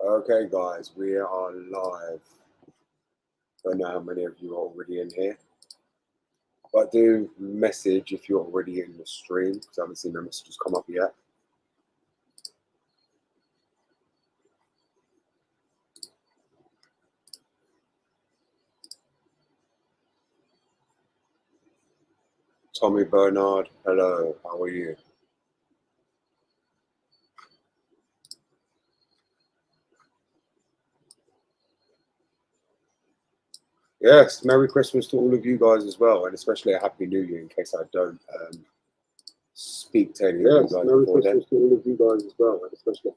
Okay, guys, we are live. I don't know how many of you are already in here, but do message if you're already in the stream because I haven't seen the messages come up yet. Tommy Bernard, hello, how are you? Yes, Merry Christmas to all of you guys as well, and especially a Happy New Year in case I don't speak to any of you guys Merry before Christmas then. to all of you guys as well, and especially.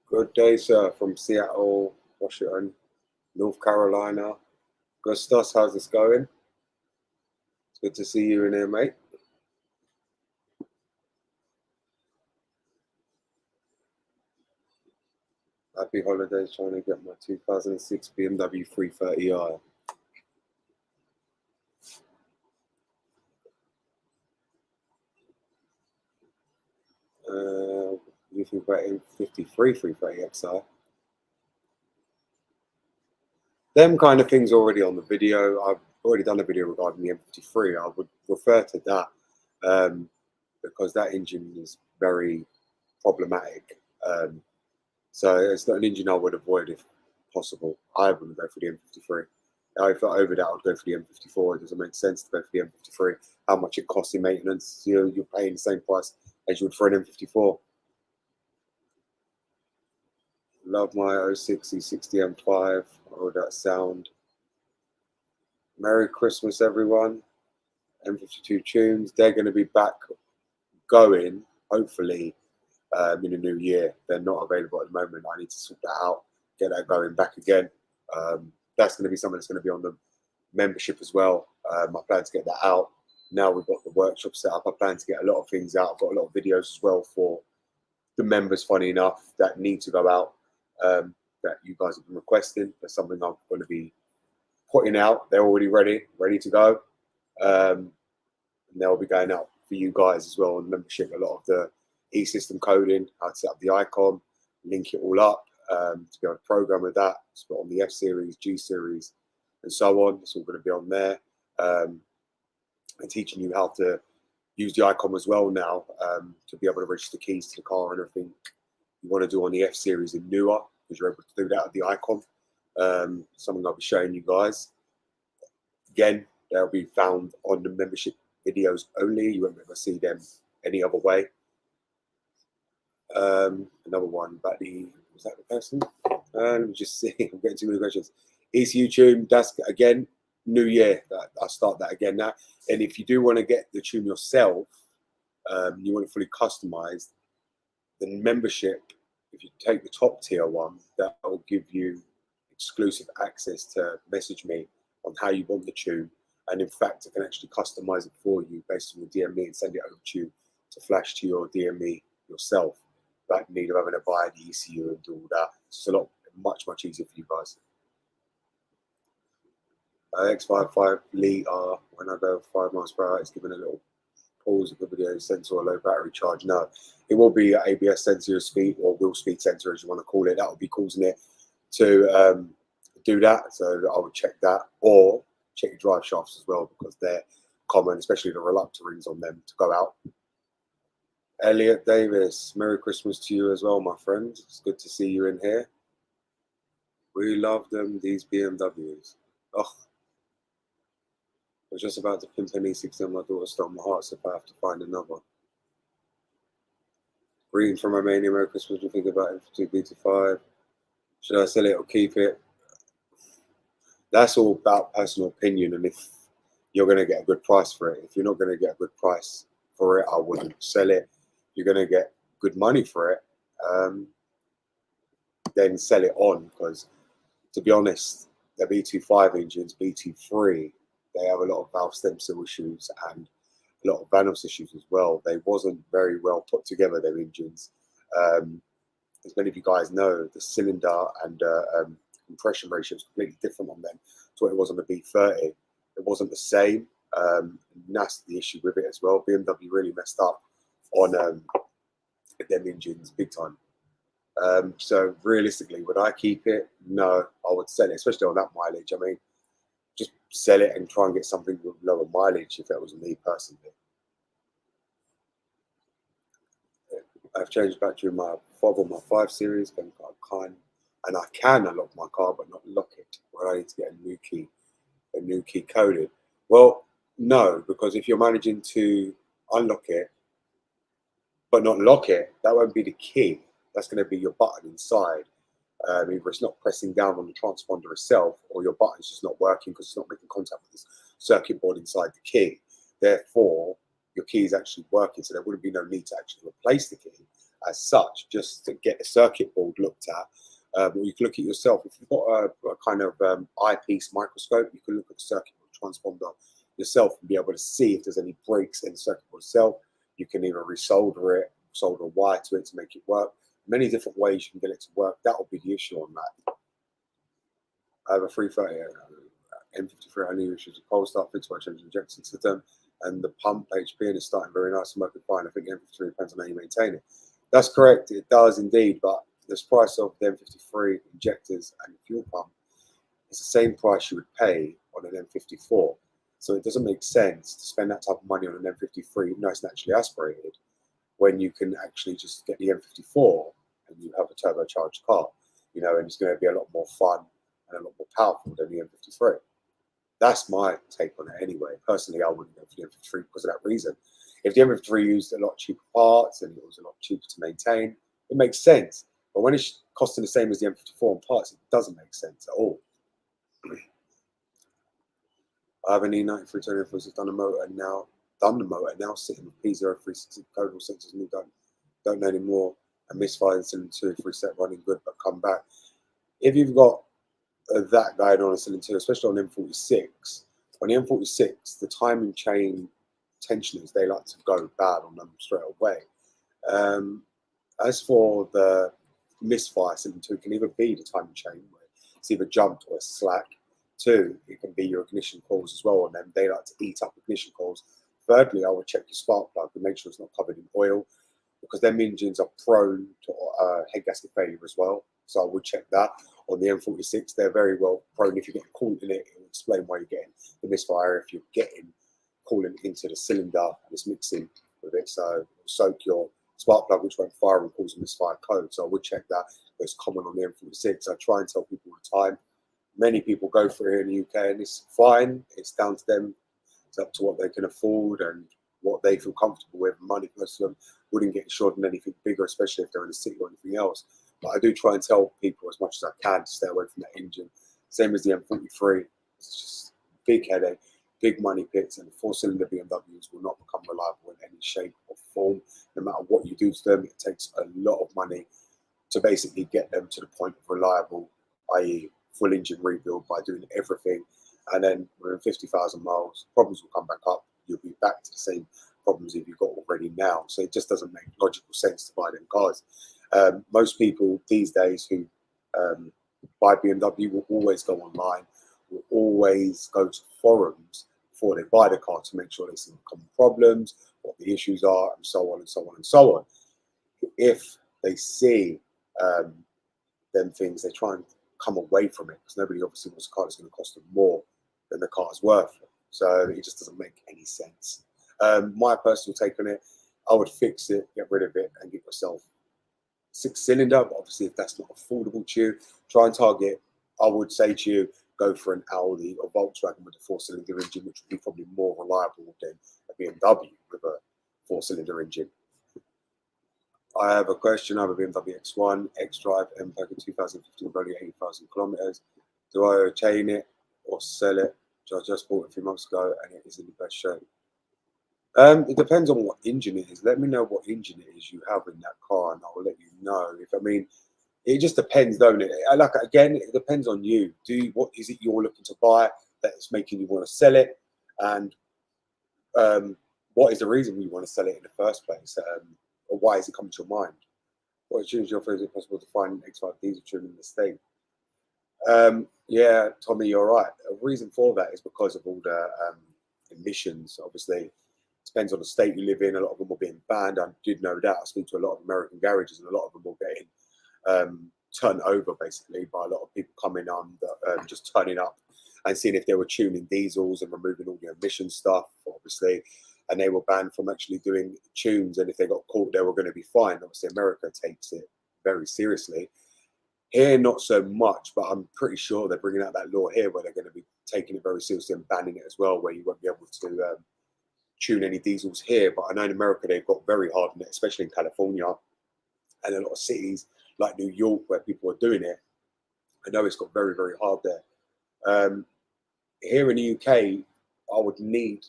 Good day, sir, from Seattle, Washington, North Carolina. Gustos, how's this going? It's good to see you in here, mate. Happy holidays, trying to get my 2006 BMW 330i. You think about M53 330xi. Them kind of things already on the video. I've already done a video regarding the M53. I would refer to that because that engine is very problematic. So it's not an engine I would avoid if possible. I wouldn't go for the M53. If over that, I would go for the M54. It doesn't make sense to go for the M53. How much it costs in maintenance? You're paying the same price as you would for an M54. Love my 06 E60 M5. Oh, that sound. Merry Christmas, everyone. M52 tunes. They're going to be back going, hopefully, in the new year. They're not available at the moment. I need to sort that out, get that going back again. That's going to be something that's going to be on the membership as well. I plan to get that out. Now we've got the workshop set up. I plan to get a lot of things out. I've got a lot of videos as well for the members, funny enough, that need to go out, that you guys have been requesting. That's something I'm going to be putting out. They're already ready to go. And they'll be going out for you guys as well on membership. A lot of the e-system coding, how to set up the icon, link it all up, to be able to program with that. It's got on the F series, G series, and so on. It's all going to be on there. And teaching you how to use the icon as well now, to be able to register keys to the car and everything you want to do on the F series and newer, because you're able to do that with the icon. Something I'll be showing you guys. Again, they'll be found on the membership videos only. You won't be able to see them any other way. Another one about was that the person? Let me just see. I'm getting too many questions. ECU tune, that's again, new year. I'll start that again now. And if you do want to get the tune yourself, you want it fully customized, the membership, if you take the top tier one, that will give you exclusive access to message me on how you want the tune. And in fact, I can actually customize it for you based on your DME and send it over to you to flash to your DME yourself. Without need of having to buy the ECU and do all that. It's a lot, much easier for you guys. X55 Lee when I go 5 miles per hour, it's giving a little pause of the video sensor or low battery charge. No, it will be an ABS sensor speed or wheel speed sensor, as you want to call it. That will be causing it to do that. So I would check that, or check your drive shafts as well, because they're common, especially the reluctor rings on them to go out. Elliot Davis, Merry Christmas to you as well, my friend. It's good to see you in here. We love them, these BMWs. Oh, I was just about to pimp an E60 and my daughter stole my heart, so if I have to find another. Green from Romania, Merry Christmas. What do you think about it for 2BT5? Should I sell it or keep it? That's all about personal opinion, and if you're going to get a good price for it. If you're not going to get a good price for it, I wouldn't sell it. If you're going to get good money for it, then sell it on, because to be honest, the B25 engines, B23, they have a lot of valve stem cell issues and a lot of Vanos issues as well. They wasn't very well put together, their engines. As many of you guys know, the cylinder and compression ratio was completely different on them to what it was on the B30. It wasn't the same. And that's the issue with it as well. BMW really messed up on them engines big time. So realistically, would I keep it? No, I would sell it, especially on that mileage. I mean, just sell it and try and get something with lower mileage if that was me personally. I've changed battery in my 5 Series, and I can unlock my car but not lock it, where I need to get a new key coded. Well, no, because if you're managing to unlock it but not lock it, that won't be the key. That's going to be your button inside. Either it's not pressing down on the transponder itself, or your button's just not working because it's not making contact with this circuit board inside the key. Therefore, your key is actually working, so there wouldn't be no need to actually replace the key as such, just to get the circuit board looked at. Or you can look at yourself. If you've got a kind of eyepiece microscope, you can look at the circuit board transponder yourself and be able to see if there's any breaks in the circuit board itself. You can either resolder it, solder a wire to it to make it work. Many different ways you can get it to work. That will be the issue on that. I have a 330 M53. I knew issues with cold start, fixed by changing injection system, and the pump HP and it's starting very nice and working fine. I think the M53 depends on how you maintain it. That's correct, it does indeed, but this price of the M53 injectors and fuel pump is the same price you would pay on an M54. So it doesn't make sense to spend that type of money on an M53, even though it's naturally aspirated, when you can actually just get the M54 and you have a turbocharged car, you know, and it's going to be a lot more fun and a lot more powerful than the M53. That's my take on it anyway. Personally, I wouldn't go for the M53 because of that reason. If the M53 used a lot cheaper parts and it was a lot cheaper to maintain, it makes sense. But when it's costing the same as the M54 on parts, it doesn't make sense at all. I have an E93 turning force done the motor now sitting with P0360 codal sensors and don't know anymore, and misfired cylinder 2 if reset running good but come back. If you've got that going on a cylinder 2, especially on M46, on the M46 the timing chain tensioners, they like to go bad on them straight away. As for the misfire cylinder 2, it can either be the timing chain where it's either jumped or it's slack. 2, it can be your ignition coils as well on them. They like to eat up ignition coils. Thirdly, I would check your spark plug and make sure it's not covered in oil, because them engines are prone to head gasket failure as well. So I would check that. On the M46, they're very well prone. If you get coolant in it, it will explain why you're getting the misfire. If you're getting coolant into the cylinder and it's mixing with it, so it'll soak your spark plug, which won't fire and cause a misfire code. So I would check that. It's common on the M46. I try and tell people all the time. Many people go for it here in the UK, and it's fine. It's down to them. It's up to what they can afford and what they feel comfortable with. Money, most of them wouldn't get insured in anything bigger, especially if they're in a city or anything else. But I do try and tell people as much as I can to stay away from that engine. Same as the M43. It's just a big headache, big money pits, and 4-cylinder BMWs will not become reliable in any shape or form. No matter what you do to them, it takes a lot of money to basically get them to the point of reliable, i.e. full engine rebuild by doing everything, and then within 50,000 miles, problems will come back up. You'll be back to the same problems if you've got already now. So it just doesn't make logical sense to buy them cars. Most people these days who buy BMW will always go online, will always go to forums before they buy the car to make sure they see the common problems, what the issues are, and so on and so on and so on. If they see them things, they try and come away from it, because nobody obviously wants a car that's going to cost them more than the car's worth. So it just doesn't make any sense. My personal take on it, I would fix it, get rid of it, and get yourself 6-cylinder. But obviously, if that's not affordable to you, try and target. I would say to you, go for an Audi or Volkswagen with a 4-cylinder engine, which would be probably more reliable than a BMW with a 4-cylinder engine. I have a question. I have a BMW X1, X-Drive, M-Pack in 2015, only 80,000 kilometers. Do I retain it or sell it? I just bought it a few months ago and it is in the best shape. It depends on what engine it is. Let me know what engine it is you have in that car, and I will let you know. It just depends, don't it? Like, again, it depends on you. What is it you're looking to buy that is making you want to sell it, and what is the reason you want to sell it in the first place? Or why is it coming to your mind? What is your favorite? Is it possible to find an X5 diesel trim in the state? Yeah, Tommy, you're right. A reason for that is because of all the emissions. Obviously, depends on the state you live in. A lot of them are being banned. I did know that. I speak to a lot of American garages, and a lot of them are getting turned over basically by a lot of people coming on, just turning up and seeing if they were tuning diesels and removing all the emission stuff, obviously. And they were banned from actually doing tunes. And if they got caught, they were going to be fined. Obviously, America takes it very seriously. Here, not so much, but I'm pretty sure they're bringing out that law here where they're going to be taking it very seriously and banning it as well, where you won't be able to tune any diesels here. But I know in America they've got very hard on it, especially in California and a lot of cities like New York where people are doing it. I know it's got very, very hard there. Here in the UK, I would need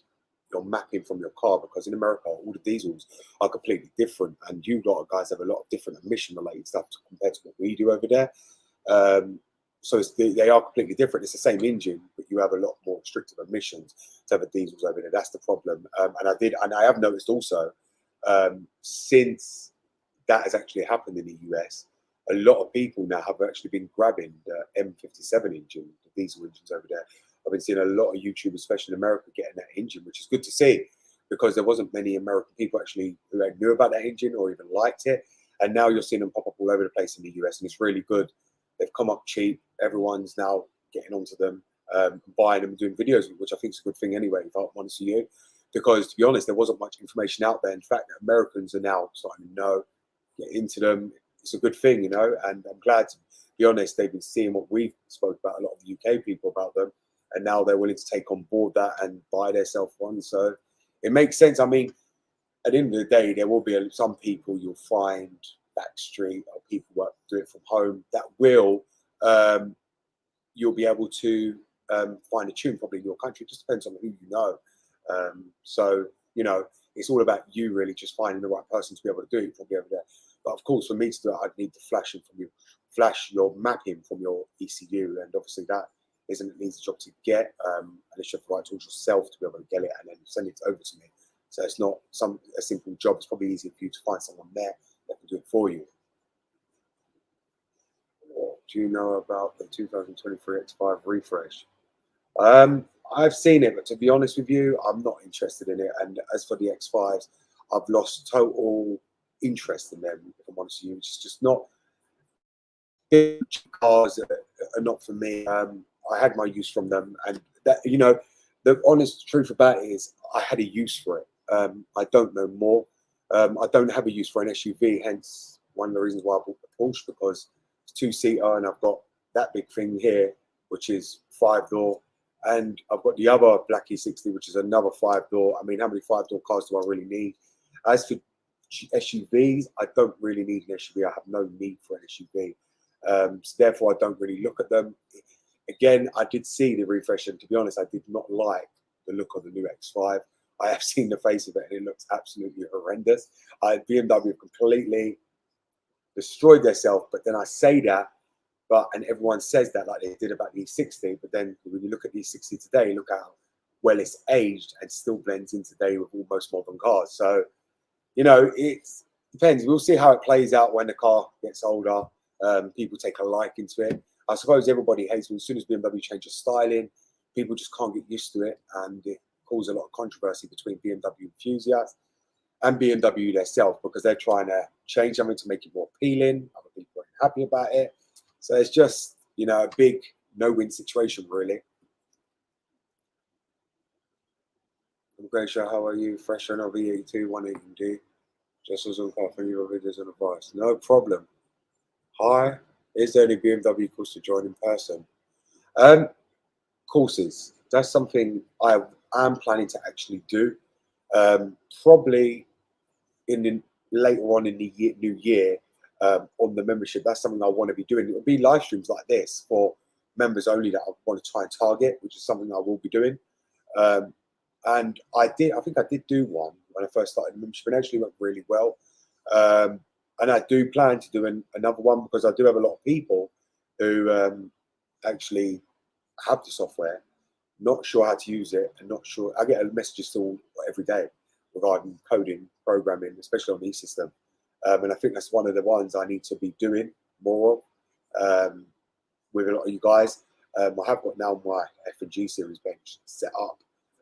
your mapping from your car because in America, all the diesels are completely different, and you lot of guys have a lot of different emission-related stuff compared to what we do over there. So they are completely different. It's the same engine, but you have a lot more restrictive emissions to have the diesels over there. That's the problem. And I have noticed also since that has actually happened in the US, a lot of people now have actually been grabbing the M57 engine, the diesel engines over there. I've been seeing a lot of YouTube, especially in America, getting that engine, which is good to see because there wasn't many American people actually who knew about that engine or even liked it. And now you're seeing them pop up all over the place in the US, and it's really good. They've come up cheap. Everyone's now getting onto them, buying them, doing videos, which I think is a good thing anyway, if I want to see you. Because to be honest, there wasn't much information out there. In fact, Americans are now starting to know, get into them. It's a good thing, you know, and I'm glad to be honest, they've been seeing what we've spoke about, a lot of the UK people about them, and now they're willing to take on board that and buy themselves one. So it makes sense. I mean, at the end of the day, there will be some people you'll find back street or people who do it from home that will, you'll be able to find a tune probably in your country. It just depends on who you know. So, you know, it's all about you really just finding the right person to be able to do it probably over there. But of course, for me to do it, I'd need the flashing from you, flash your mapping from your ECU, and obviously that isn't an easy job to get unless you have the right tools yourself to be able to get it and then send it over to me. So it's not a simple job. It's probably easier for you to find someone there that can do it for you. What do you know about the 2023 X5 refresh? I've seen it, but to be honest with you, I'm not interested in it. And as for the X5s, I've lost total interest in them, if I'm honest with you. It's just not, cars are not for me. I had my use from them, and that, you know, the honest truth about it is I had a use for it. I don't know more. I don't have a use for an SUV, hence one of the reasons why I bought the Porsche, because it's two-seater and I've got that big thing here, which is 5-door, and I've got the other Black E60, which is another 5-door. I mean, how many 5-door cars do I really need? As for SUVs, I don't really need an SUV. I have no need for an SUV. So therefore, I don't really look at them. Again, I did see the refresh, and to be honest, I did not like the look of the new X5. I have seen the face of it, and it looks absolutely horrendous. BMW completely destroyed themselves, but then I say that, and everyone says that like they did about the E60, but then when you look at the E60 today, look how well it's aged and still blends in today with almost modern cars. So, you know, it depends. We'll see how it plays out when the car gets older. People take a liking to it. I suppose everybody hates it. As soon as BMW changes styling, people just can't get used to it, and it causes a lot of controversy between BMW enthusiasts and BMW themselves because they're trying to change something to make it more appealing. Other people aren't happy about it. So it's just, you know, a big no-win situation, really. I'm Gracia, how are you? Fresh on V82 180D. Just as on car for your videos and advice. No problem. Hi, is there any BMW course to join in person? Courses. That's something I am planning to actually do. Probably in the, later on in the new year on the membership. That's something I want to be doing. It will be live streams like this for members only that I want to try and target, which is something I will be doing. And I think I did do one when I first started membership, and actually went really well. And I do plan to do another one because I do have a lot of people who actually have the software, not sure how to use it, and not sure. I get messages all every day regarding coding, programming, especially on the E-system. And I think that's one of the ones I need to be doing more of. with a lot of you guys. I have got now my F&G series bench set up,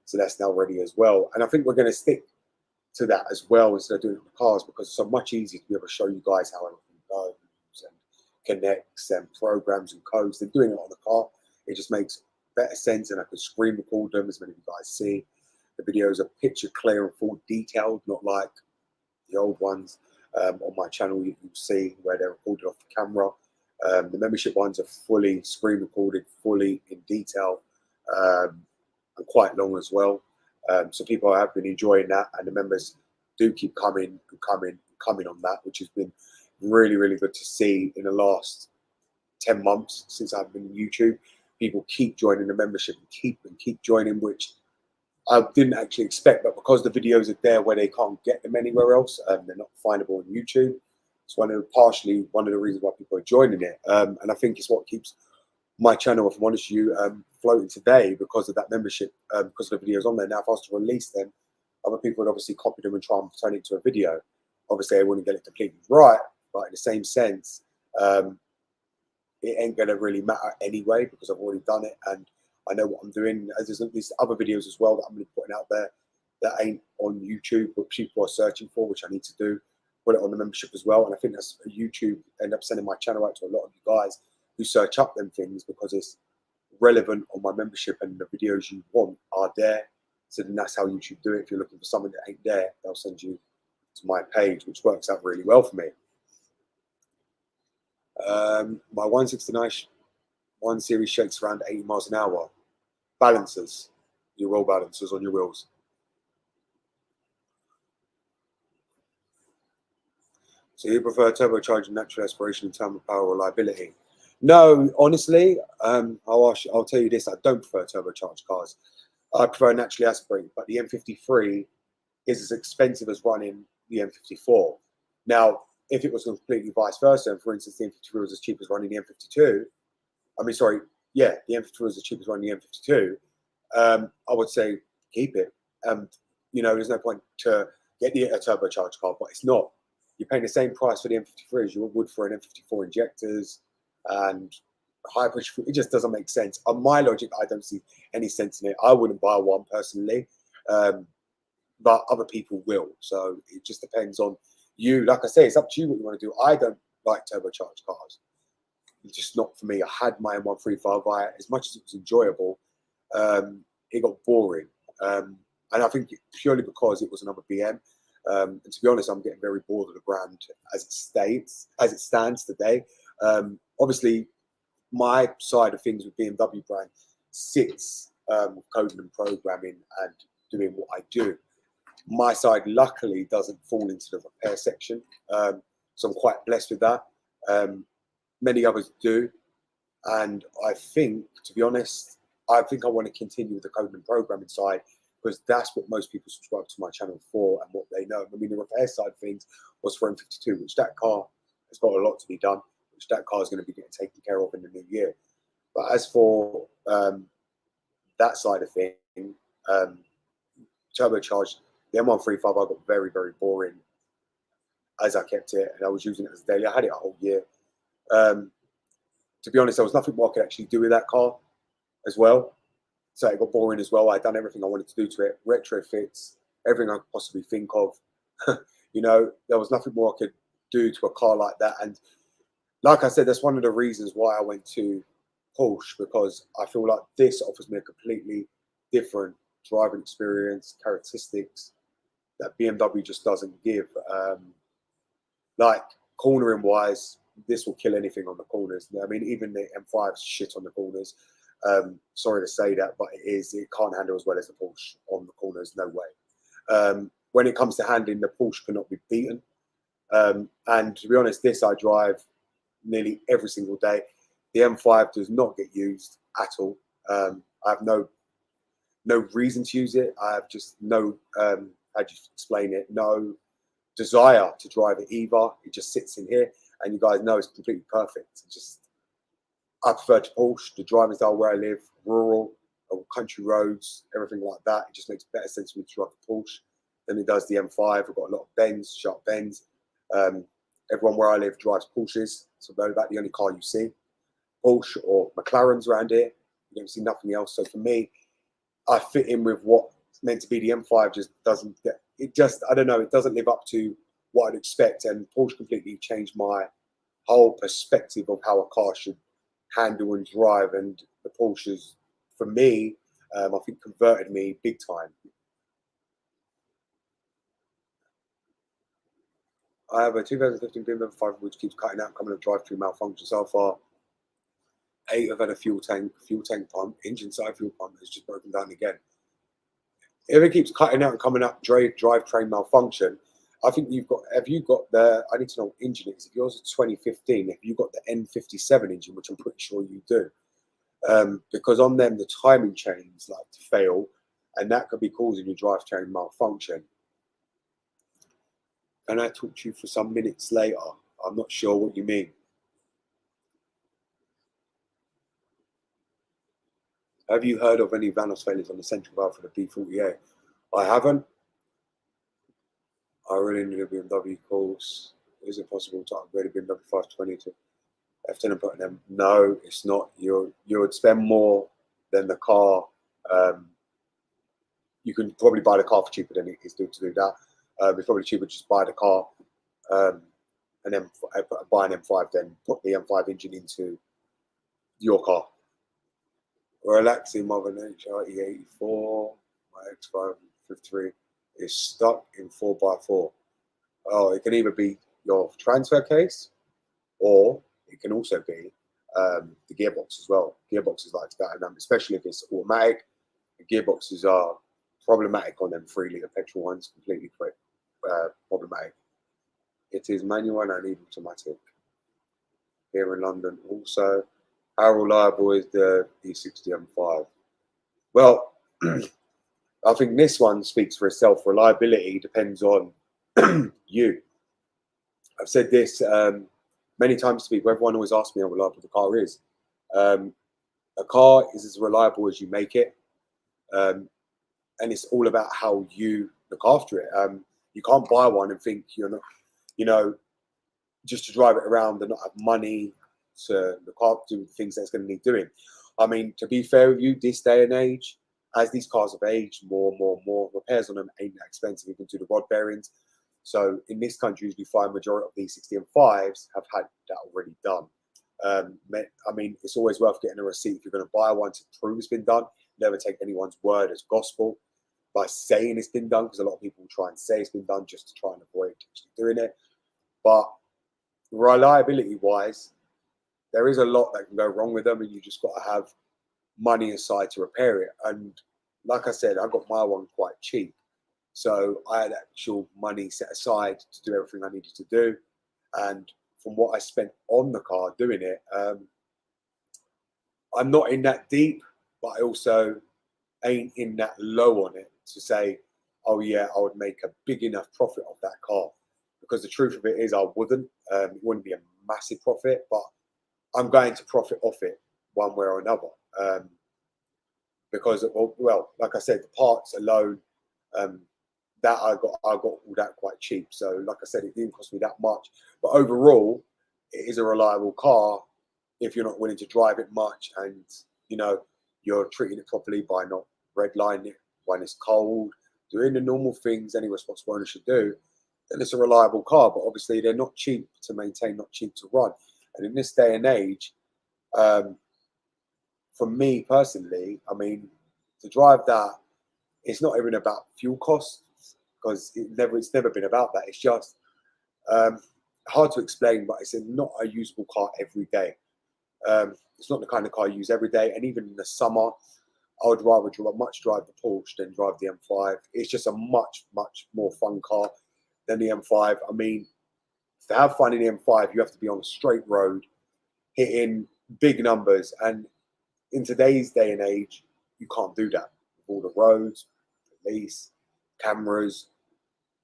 so that's now ready as well. And I think we're going to stick to that as well instead of doing it with the cars, because it's so much easier to be able to show you guys how everything goes and connects and programs and codes. Than doing it on the car, it just makes better sense, and I can screen record them, as many of you guys see. The videos are picture clear and full detailed, not like the old ones on my channel you'll see where they're recorded off the camera. The membership ones are fully screen recorded, fully in detail, and quite long as well. So people have been enjoying that, and the members do keep coming and coming and coming on that, which has been really, really good to see in the last 10 months since I've been on YouTube. People keep joining the membership and keep joining, which I didn't actually expect, but because the videos are there where they can't get them anywhere else, they're not findable on YouTube. It's partially one of the reasons why people are joining it, and I think it's what keeps my channel, if I'm honest with you, floating today, because of that membership, because of the videos on there. Now, if I was to release them, other people would obviously copy them and try and turn it into a video. Obviously, I wouldn't get it completely right, but in the same sense, it ain't going to really matter anyway, because I've already done it and I know what I'm doing. There's other videos as well that I'm going to be putting out there that ain't on YouTube, but people are searching for, which I need to do. Put it on the membership as well. And I think that's YouTube end up sending my channel out to a lot of you guys who search up them things, because it's relevant on my membership and the videos you want are there. So then that's how YouTube do it. If you're looking for something that ain't there, they'll send you to my page, which works out really well for me. My 169 1 series shakes around 80 miles an hour. Balancers, your wheel balancers on your wheels. So you prefer turbocharged natural aspiration in terms of power reliability? No, honestly, I'll tell you this: I don't prefer turbocharged cars. I prefer naturally aspirated, but the M53 is as expensive as running the M54. Now, if it was completely vice versa, and for instance, the M53 was as cheap as running the M52, the M53 was as cheap as running the M52, I would say keep it. There's no point to get a turbocharged car, but it's not. You're paying the same price for the M53 as you would for an M54 injectors and high pressure. It just doesn't make sense. On my logic, I don't see any sense in it. I wouldn't buy one personally, but other people will. So it just depends on you. Like I say, it's up to you what you want to do. I don't like turbocharged cars. It's just not for me. I had my M135i. As much as it was enjoyable, it got boring. And I think purely because it was another BM. And to be honest, I'm getting very bored of the brand as it stands today. Obviously, my side of things with BMW brand sits with coding and programming and doing what I do. My side, luckily, doesn't fall into the repair section, so I'm quite blessed with that. Many others do, and I think, to be honest, I think I want to continue with the coding and programming side, because that's what most people subscribe to my channel for and what they know. I mean, the repair side of things was for M52, which that car has got a lot to be done, which that car is going to be getting taken care of in the new year. But as for that side of thing, turbocharged, the M135 I got very, very boring as I kept it, and I was using it as a daily. I had it a whole year. To be honest, there was nothing more I could actually do with that car as well. So it got boring as well. I'd done everything I wanted to do to it, retrofits, everything I could possibly think of. There was nothing more I could do to a car like that. And like I said, that's one of the reasons why I went to Porsche, because I feel like this offers me a completely different driving experience, characteristics that BMW just doesn't give. Like cornering wise, this will kill anything on the corners. I mean, even the M5's shit on the corners. Sorry to say that, but it can't handle as well as the Porsche on the corners, no way. When it comes to handling, the Porsche cannot be beaten. And to be honest, this I drive nearly every single day. The M5 does not get used at all. I have no reason to use it. I have just no, how do you explain it? No desire to drive it either. It just sits in here, and you guys know it's completely perfect. I prefer to Porsche, the driving style where I live, rural, country roads, everything like that. It just makes better sense for me to drive the Porsche than it does the M5. I've got a lot of bends, sharp bends. Everyone where I live drives Porsches, so that's about the only car you see. Porsche or McLarens around here. You don't see nothing else. So for me, I fit in with what's meant to be the M5. Just doesn't get it. Just I don't know. It doesn't live up to what I'd expect. And Porsche completely changed my whole perspective of how a car should handle and drive. And the Porsches, for me, I think converted me big time. I have a 2015 BMW 5 which keeps cutting out, coming up drive-through malfunction. So far, 8 have had a fuel tank pump, engine side fuel pump has just broken down again. If it keeps cutting out and coming up drivetrain malfunction, I think have you got the, I need to know what engine it is. If yours is 2015, have you got the N57 engine, which I'm pretty sure you do? Because on them, the timing chains like to fail, and that could be causing your drivetrain malfunction. And I talk to you for some minutes later. I'm not sure what you mean. Have you heard of any Vanos failures on the central valve for the B48? I haven't. I really need a BMW course. Is it possible to upgrade a BMW 520 to F10 and put them? No, it's not. You would spend more than the car. You can probably buy the car for cheaper than it is to do that. It's probably cheaper to just buy the car and then buy an M5, then put the M5 engine into your car. Relaxing Mother Nature E84, my X553 is stuck in 4x4. Oh, it can either be your transfer case or it can also be the gearbox as well. Gearboxes like to go, and especially if it's automatic, the gearboxes are problematic on them 3-litre petrol ones, completely problematic. It is manual and I need automatic. Here in London also. How reliable is the E60 M5? Well, I think this one speaks for itself. Reliability depends on you. I've said this many times to people. Everyone always asks me how reliable the car is. A car is as reliable as you make it. And it's all about how you look after it. You can't buy one and think you're not, just to drive it around and not have money to look after the things that's going to need doing. I mean, to be fair with you, this day and age, as these cars have aged, more repairs on them ain't that expensive, even to the rod bearings. So in this country, usually find majority of these 60 M5s have had that already done. I mean, it's always worth getting a receipt if you're going to buy one to prove it's been done. Never take anyone's word as gospel by saying it's been done, because a lot of people try and say it's been done just to try and avoid actually doing it. But reliability-wise, there is a lot that can go wrong with them, and you just got to have money aside to repair it. And like I said, I got my one quite cheap, so I had actual money set aside to do everything I needed to do. And from what I spent on the car doing it, I'm not in that deep, but I also ain't in that low on it to say, oh yeah, I would make a big enough profit off that car. Because the truth of it is I wouldn't. It wouldn't be a massive profit, but I'm going to profit off it one way or another. Because, well, like I said, the parts alone, that I got all that quite cheap. So like I said, it didn't cost me that much. But overall, it is a reliable car if you're not willing to drive it much, and you're treating it properly by not redlining it when it's cold, doing the normal things any responsible owner should do. Then it's a reliable car. But obviously, they're not cheap to maintain, not cheap to run. And in this day and age, for me personally, I mean, to drive that, it's not even about fuel costs, because it's never been about that. It's just hard to explain, but it's not a usable car every day. It's not the kind of car I use every day, and even in the summer, I would rather much drive the Porsche than drive the M5. It's just a much more fun car than the M5. I mean, to have fun in the M5, you have to be on a straight road, hitting big numbers, and in today's day and age, you can't do that. With all the roads, police, cameras,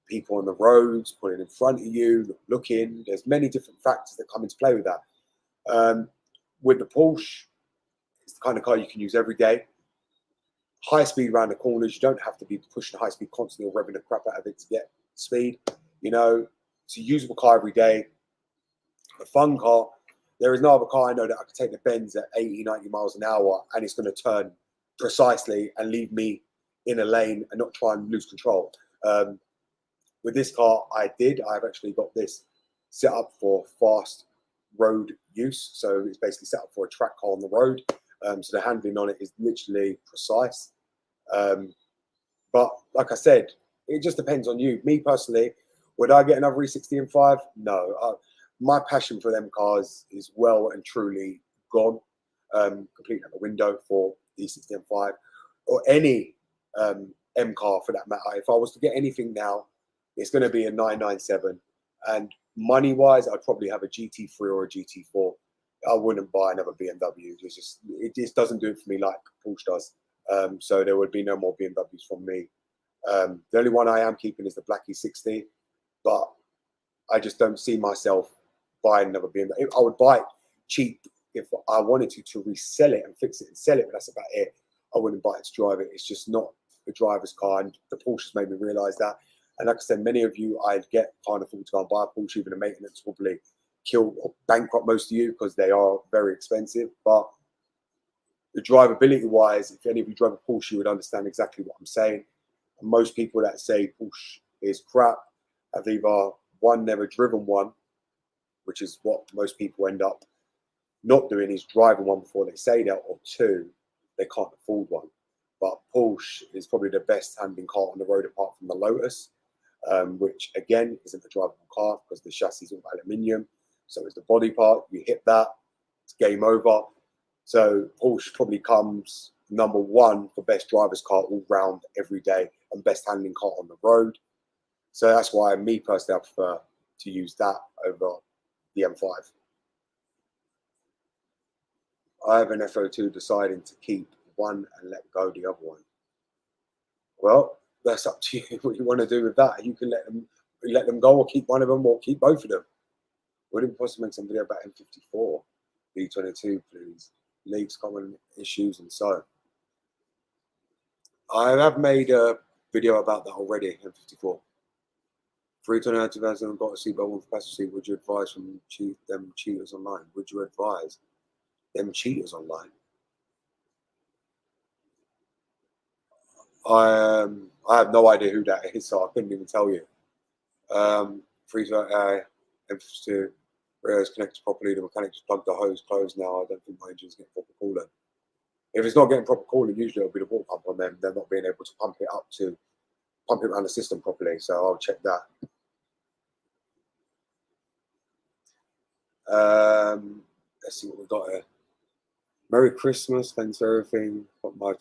people on the roads pulling in front of you, looking. There's many different factors that come into play with that. With the Porsche, it's the kind of car you can use every day. High speed around the corners. You don't have to be pushing high speed constantly or revving the crap out of it to get speed. It's a usable car every day, a fun car. There is no other car I know that I could take the Benz at 80, 90 miles an hour and it's going to turn precisely and leave me in a lane and not try and lose control. With this car, I've actually got this set up for fast road use. So it's basically set up for a track car on the road. So the handling on it is literally precise. But like I said, it just depends on you. Me personally, would I get another E60 M5? No. My passion for them cars is well and truly gone. Completely out the window for the E60 M5 or any M car for that matter. If I was to get anything now, it's going to be a 997. And money-wise, I'd probably have a GT3 or a GT4. I wouldn't buy another BMW. It just doesn't do it for me like Porsche does. So there would be no more BMWs from me. The only one I am keeping is the Black E60, but I just don't see myself buying another BMW. I would buy it cheap if I wanted to resell it and fix it and sell it, but that's about it. I wouldn't buy it to drive it. It's just not a driver's car, and the Porsches made me realise that. And like I said, many of you, I'd can't afford to go and buy a Porsche. Even the maintenance will probably kill or bankrupt most of you because they are very expensive. But the drivability-wise, if any of you drive a Porsche, you would understand exactly what I'm saying. And most people that say Porsche is crap have either one, never driven one, which is what most people end up not doing, is driving one before they say that, or two, they can't afford one. But Porsche is probably the best handling car on the road apart from the Lotus, which again isn't a drivable car because the chassis is all aluminium. So it's the body part. You hit that, it's game over. So Porsche probably comes number one for best driver's car all round every day and best handling car on the road. So that's why me personally, I prefer to use that over the M5. I have an FO2 deciding to keep one and let go the other one. Well, that's up to you what you want to do with that. You can let them go or keep one of them or keep both of them. Would it be possible to make some video about M54, B22, please? Leaks, common issues, and so. I have made a video about that already, M54. 329 2000 got a seatbelt on capacity. Would you advise from them cheaters online? Would you advise them cheaters online? I have no idea who that is, so I couldn't even tell you. 329 M52 rear is connected properly. The mechanic just plugged the hose closed now. I don't think my engine's getting proper cooling. If it's not getting proper cooling, usually it'll be the water pump on them. They're not being able to pump it around the system properly. So I'll check that. Let's see what we got here. Merry Christmas, thanks for everything. Got my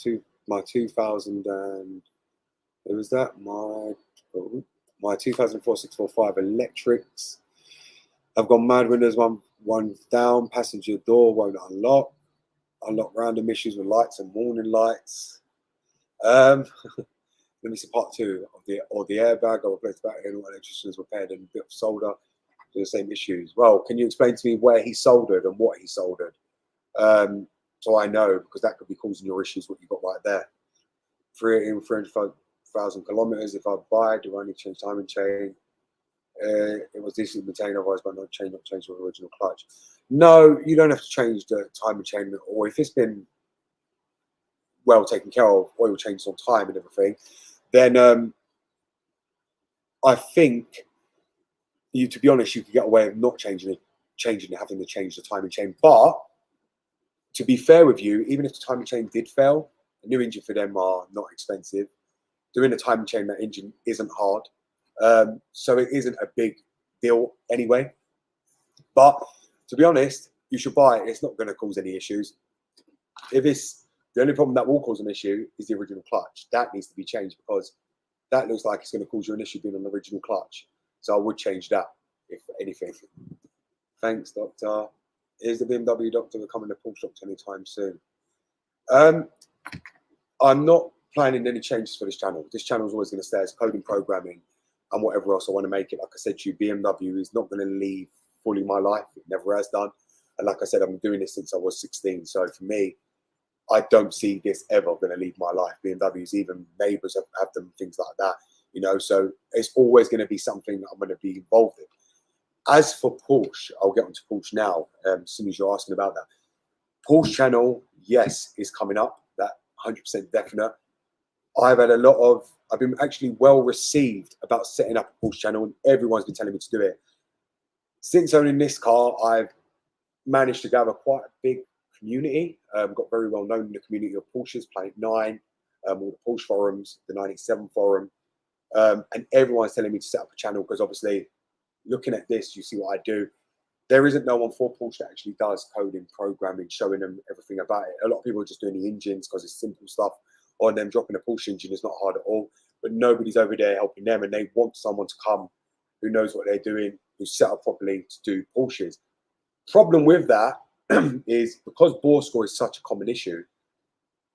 2000 and it was that my 2004 645 electrics. I've got mad windows one down, passenger door won't unlock. Unlock random issues with lights and warning lights. Let me see part two of the airbag. I replaced the battery and all electricians repaired and a bit of solder to the same issues. Well, can you explain to me where he soldered and what he soldered? So I know, because that could be causing your issues, what you got right there. 305,000 kilometers. If I buy, do I need to change timing chain? It was decently maintained, otherwise, but not change the original clutch. No, you don't have to change the timing chain, or if it's been well taken care of, oil changes on time and everything, then I think to be honest, you could get away with not changing it, having to change the timing chain. But to be fair with you, even if the timing chain did fail, a new engine for them are not expensive. Doing a timing chain, that engine isn't hard. So it isn't a big deal anyway. But to be honest, you should buy it. It's not going to cause any issues. If it's the only problem that will cause an issue is the original clutch. That needs to be changed because that looks like it's going to cause you an issue being on the original clutch. So I would change that, if anything. Thanks, Doctor. Is the BMW Doctor becoming a Porsche Doctor anytime soon? I'm not planning any changes for this channel. This channel is always going to stay as coding, programming, and whatever else I want to make it. Like I said to you, BMW is not going to leave fully my life. It never has done. And like I said, I've been doing this since I was 16. So for me, I don't see this ever going to leave my life. BMWs, even neighbours have them, things like that. You know, so it's always going to be something that I'm going to be involved in. As for Porsche, I'll get onto Porsche now. As soon as you're asking about that, Porsche channel, yes, is coming up. That 100% definite. I've been actually well received about setting up a Porsche channel, and everyone's been telling me to do it. Since owning this car, I've managed to gather quite a big community. Got very well known in the community of Porsches, Planet 9, all the Porsche forums, the 987 forum, and everyone's telling me to set up a channel because obviously, looking at this, you see what I do. There isn't no one for Porsche that actually does coding, programming, showing them everything about it. A lot of people are just doing the engines because it's simple stuff. On them dropping a Porsche engine is not hard at all, but nobody's over there helping them, and they want someone to come who knows what they're doing, who's set up properly to do Porsches. Problem with that is because bore score is such a common issue,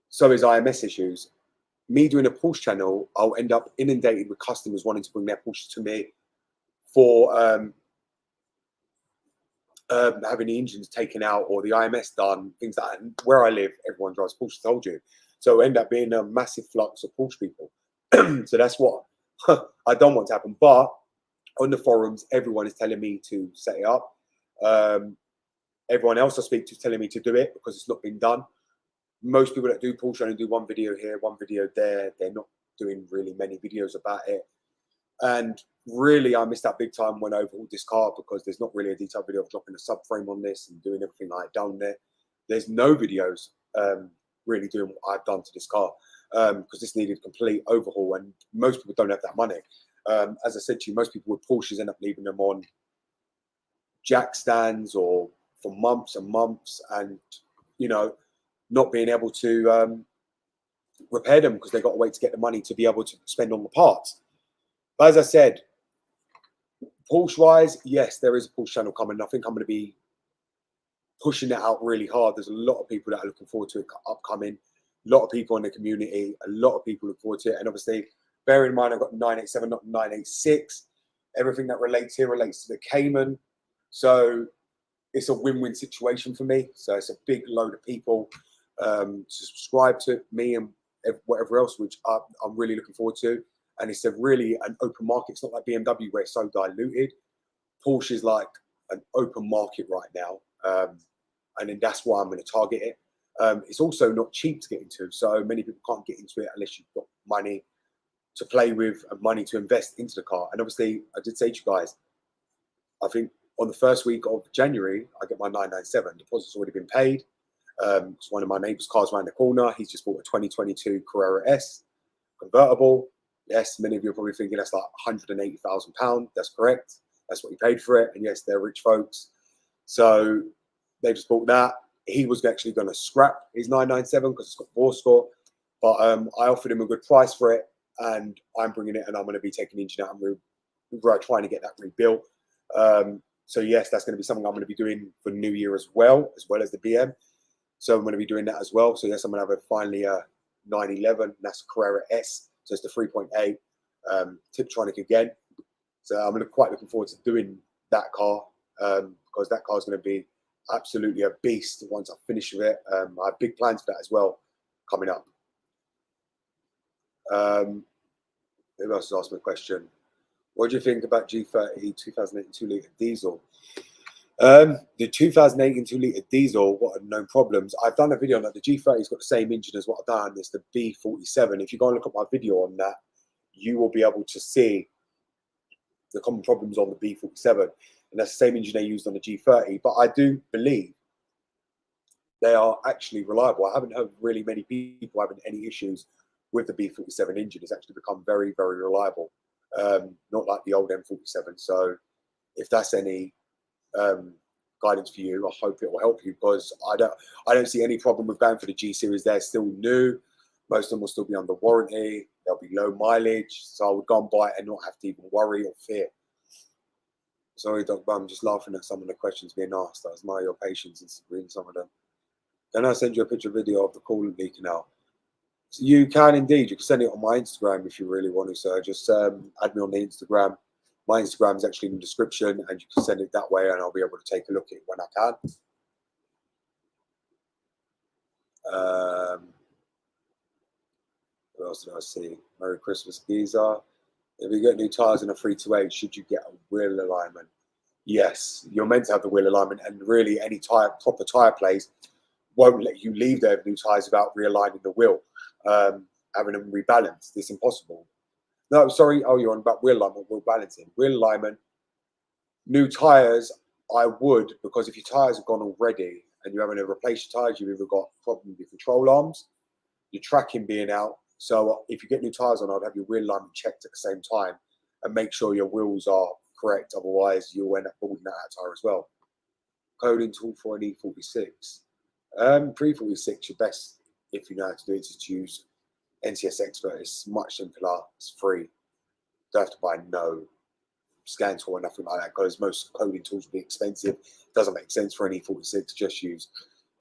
so is IMS issues. Me doing a Porsche channel, I'll end up inundated with customers wanting to bring their Porsche to me for having the engines taken out or the IMS done, things like that. And where I live, everyone drives Porsche, told you. So it ended up being a massive flux of Porsche people. So that's what I don't want to happen. But on the forums, everyone is telling me to set it up. Everyone else I speak to is telling me to do it because it's not been done. Most people that do Porsche only do one video here, one video there. They're not doing really many videos about it. And really, I missed out big time when I overhauled this car because there's not really a detailed video of dropping a subframe on this and doing everything I've done there. There's no videos really doing what I've done to this car because this needed a complete overhaul, and most people don't have that money. As I said to you, most people with Porsches end up leaving them on jack stands or for months and months, and you know, not being able to repair them because they got to wait to get the money to be able to spend on the parts. But as I said, Porsche-wise, yes, there is a Porsche channel coming. I think I'm going to be pushing that out really hard. There's a lot of people that are looking forward to it upcoming. A lot of people in the community. A lot of people look forward to it. And obviously, bear in mind, I've got 987, not 986. Everything that relates here relates to the Cayman. So it's a win-win situation for me. So it's a big load of people to subscribe to me and whatever else, which I'm really looking forward to. And it's a really an open market. It's not like BMW where it's so diluted. Porsche is like an open market right now. And then that's why I'm going to target it. It's also not cheap to get into. So many people can't get into it unless you've got money to play with and money to invest into the car. And obviously, I did say to you guys, I think on the first week of January, I get my 997. Deposit's already been paid. It's one of my neighbour's cars around the corner. He's just bought a 2022 Carrera S convertible. Yes, many of you are probably thinking that's like £180,000. That's correct. That's what he paid for it. And yes, they're rich folks. So they just bought that. He was actually going to scrap his 997 because it's got bore score. But I offered him a good price for it. And I'm bringing it and I'm going to be taking the engine out and we're trying to get that rebuilt. So yes, that's going to be something I'm going to be doing for New Year as well as the BM. So I'm going to be doing that as well. So yes, I'm going to have finally a 911. That's a Carrera S. So it's the 3.8 Tiptronic again. So I'm quite looking forward to doing that car because that car is going to be absolutely a beast once I finish with it. I have big plans for that as well coming up. Who else has asked me a question? What do you think about G30 2008 2-litre diesel? The 2008 2-litre diesel, what are known problems? I've done a video on that. The G30's got the same engine as what I've done. It's the B47. If you go and look at my video on that, you will be able to see the common problems on the B47. And that's the same engine they used on the G30. But I do believe they are actually reliable. I haven't heard really many people having any issues with the B47 engine. It's actually become very, very reliable. Not like the old M47. So if that's any guidance for you, I hope it will help you because I don't see any problem with going for the G series. They're still new. Most of them will still be under warranty. They'll be low mileage. So I would go and buy it and not have to even worry or fear. Sorry, Doc, but I'm just laughing at some of the questions being asked. I admire your patience in reading some of them. Can I send you a picture video of the coolant leaking out? So you can indeed. You can send it on my Instagram if you really want to, sir. Just add me on the Instagram. My Instagram is actually in the description, and you can send it that way, and I'll be able to take a look at it when I can. What else did I see? Merry Christmas, Giza. If you get new tyres in a 328, should you get a wheel alignment? yes, you're meant to have the wheel alignment, and really any proper tyre place won't let you leave there with new tyres without realigning the wheel, having them rebalanced. It's impossible. No, sorry. Oh, you're on about wheel alignment, wheel balancing. Wheel alignment, new tyres, I would, because if your tyres have gone already and you're having to replace your tyres, you've either got a problem with your control arms, your tracking being out. So if you get new tyres on, I'd have your wheel alignment checked at the same time and make sure your wheels are correct. Otherwise, you'll end up building that out tyre as well. Coding tool for an E46. 346, your best, if you know how to do it, is to use NCS Expert. It's much simpler. It's free. You don't have to buy no scan tool or nothing like that, because most coding tools will be expensive. It doesn't make sense for an E46 to just use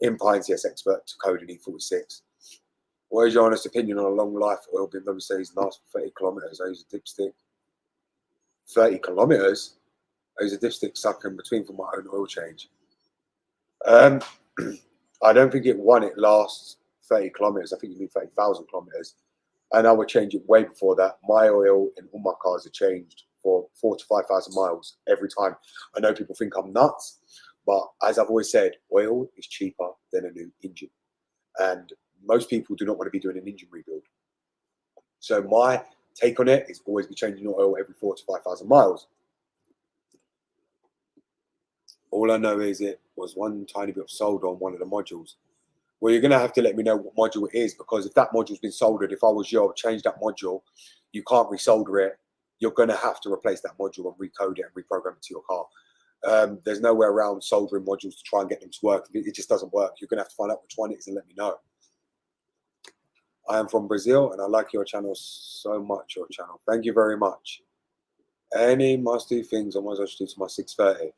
NCS Expert to code an E46. What is your honest opinion on a long life oil BMW says lasts for 30 kilometers? I use a dipstick. 30 kilometers? I use a dipstick sucker in between for my own oil change. I don't think it lasts 30 kilometers. I think you mean 30,000 kilometers. And I would change it way before that. My oil in all my cars are changed for 4,000 to 5,000 miles every time. I know people think I'm nuts, but as I've always said, oil is cheaper than a new engine. And most people do not want to be doing an engine rebuild. So my take on it is always be changing your oil every 4,000 to 5,000 miles. All I know is it was one tiny bit of solder on one of the modules. Well, you're going to have to let me know what module it is, because if that module's been soldered, if I was you, I would change that module. You can't resolder it. You're going to have to replace that module and recode it and reprogram it to your car. There's nowhere around soldering modules to try and get them to work. It just doesn't work. You're going to have to find out which one it is and let me know. I am from Brazil and I like your channel so much, your channel. Thank you very much. Any must-do things on what I should do to my 630?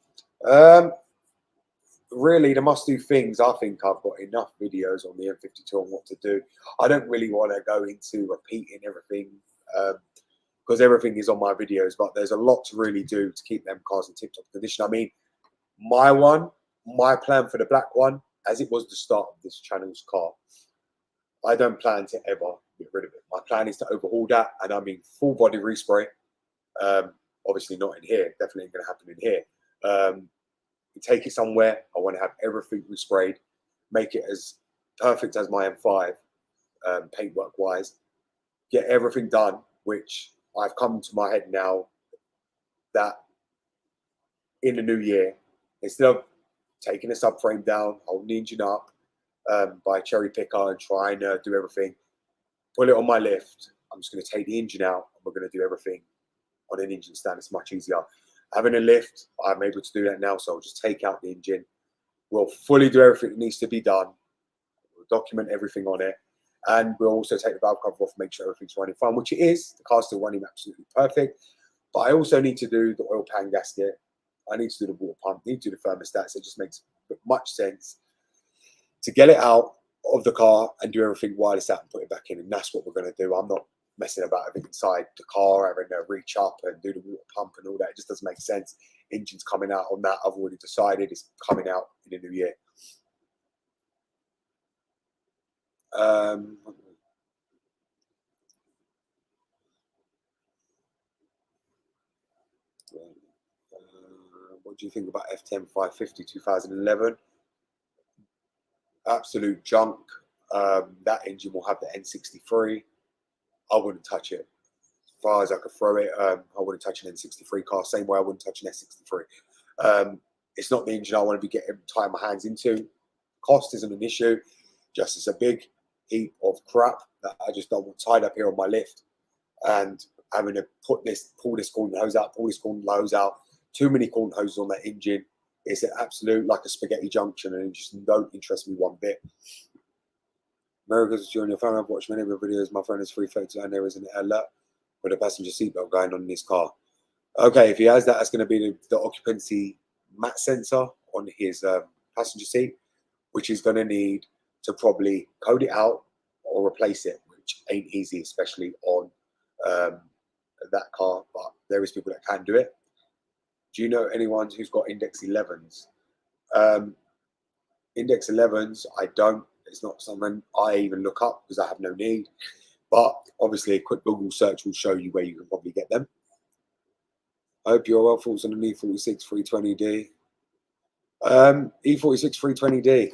Really, the must-do things, I think I've got enough videos on the M52 on what to do. I don't really want to go into repeating everything, because everything is on my videos, but there's a lot to really do to keep them cars in tip-top condition. I mean, my plan for the black one, as it was the start of this channel's car, I don't plan to ever get rid of it. My plan is to overhaul that, and I mean full body respray. Obviously not in here, definitely going to happen in here. Take it somewhere. I want to have everything resprayed, make it as perfect as my M5, paintwork wise. Get everything done, which I've come to my head now that in the new year, instead of taking the subframe down, holding the engine up by a cherry picker and trying to do everything, put it on my lift. I'm just going to take the engine out and we're going to do everything on an engine stand. It's much easier. Having a lift, I'm able to do that now, so I'll just take out the engine. We'll fully do everything that needs to be done. We'll document everything on it, and we'll also take the valve cover off, make sure everything's running fine, which it is. The car's still running absolutely perfect. But I also need to do the oil pan gasket. I need to do the water pump, need to do the thermostat, so it just makes much sense to get it out of the car and do everything while it's out and put it back in, and that's what we're going to do. I'm not messing about everything inside the car, having to reach up and do the water pump and all that. It just doesn't make sense. Engine's coming out on that. I've already decided it's coming out in the new year. What do you think about F10 550 2011? Absolute junk. That engine will have the N63. I wouldn't touch it. As far as I could throw it, I wouldn't touch an N63 car. Same way I wouldn't touch an S63. It's not the engine I want to be tying my hands into. Cost isn't an issue. Just it's a big heap of crap that I just don't want tied up here on my lift, and having to pull this coolant hose out, pull this coolant hose out. Too many coolant hoses on that engine. It's an absolute like a spaghetti junction, and it just don't interest me one bit. America's during your phone. I've watched many of your videos. My phone is 332 and there is an alert with a passenger seatbelt going on in his car. Okay, if he has that, that's going to be the occupancy mat sensor on his passenger seat, which is going to need to probably code it out or replace it, which ain't easy, especially on that car, but there is people that can do it. Do you know anyone who's got Index 11s? Index 11s, I don't. It's not something I even look up because I have no need. But obviously, a quick Google search will show you where you can probably get them. I hope you're well. Thoughts on an E46 320D? E46 320D.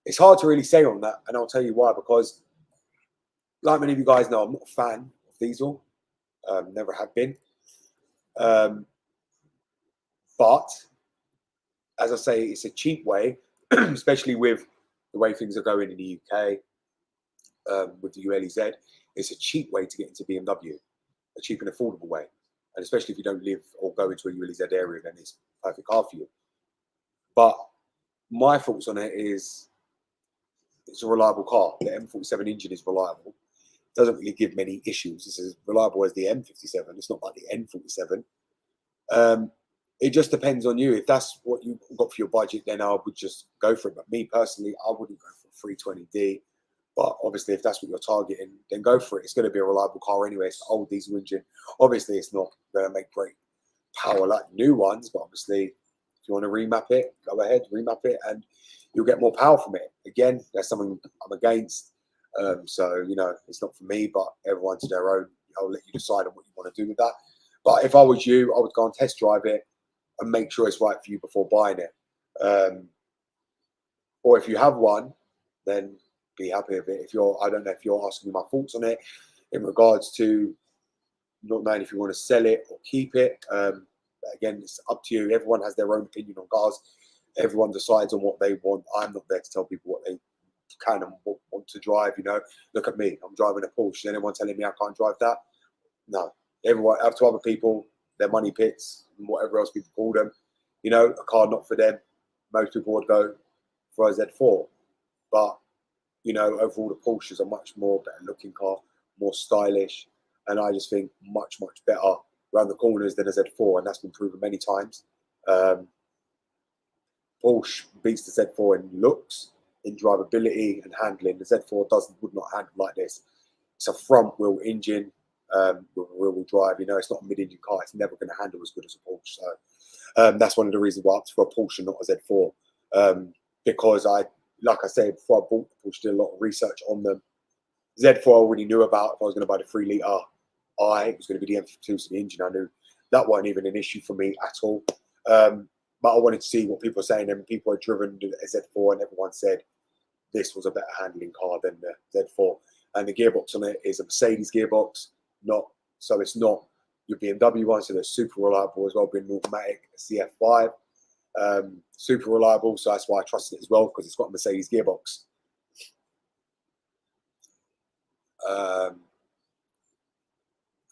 It's hard to really say on that, and I'll tell you why. Because, like many of you guys know, I'm not a fan of diesel. Never have been. But as I say, it's a cheap way, especially with the way things are going in the UK with the ULEZ. It's a cheap way to get into BMW, a cheap and affordable way. And especially if you don't live or go into a ULEZ area, then it's a perfect car for you. But my thoughts on it is it's a reliable car. The M47 engine is reliable. It doesn't really give many issues. It's as reliable as the M57. It's not like the N47. It just depends on you. If that's what you got for your budget, then I would just go for it. But me personally, I wouldn't go for a 320D. But obviously, if that's what you're targeting, then go for it. It's going to be a reliable car anyway. It's an old diesel engine. Obviously, it's not going to make great power like new ones. But obviously, if you want to remap it, go ahead, remap it, and you'll get more power from it. Again, that's something I'm against. So, you know, it's not for me, but everyone to their own. I'll let you decide on what you want to do with that. But if I was you, I would go and test drive it and make sure it's right for you before buying it. Or if you have one, then be happy with it. If you're, I don't know if you're asking me my thoughts on it in regards to not knowing if you want to sell it or keep it. Again, it's up to you. Everyone has their own opinion on cars. Everyone decides on what they want. I'm not there to tell people what they can and want to drive. You know, look at me. I'm driving a Porsche. Anyone telling me I can't drive that? No. Everyone, up to other people, their money pits and whatever else people call them. You know, a car not for them. Most people would go for a Z4. But, you know, overall the Porsches are much more better looking car, more stylish. And I just think much, much better around the corners than a Z4. And that's been proven many times. Porsche beats the Z4 in looks, in drivability and handling. The Z4 would not handle like this. It's a front wheel engine with a rear wheel drive. You know, it's not a mid-engine car. It's never going to handle as good as a Porsche. So that's one of the reasons why I opted for a Porsche, not a Z4. Because like I said, before I bought the Porsche, did a lot of research on them. Z4 I already knew about. If I was going to buy the 3 litre it was going to be the M52, so the engine I knew that wasn't even an issue for me at all. But I wanted to see what people are saying, and people had driven a Z4, and everyone said this was a better handling car than the Z4. And the gearbox on it is a Mercedes gearbox, so it's not your BMW one, so they're super reliable as well, being an automatic CF5. Super reliable, so that's why I trusted it as well, because it's got a Mercedes gearbox.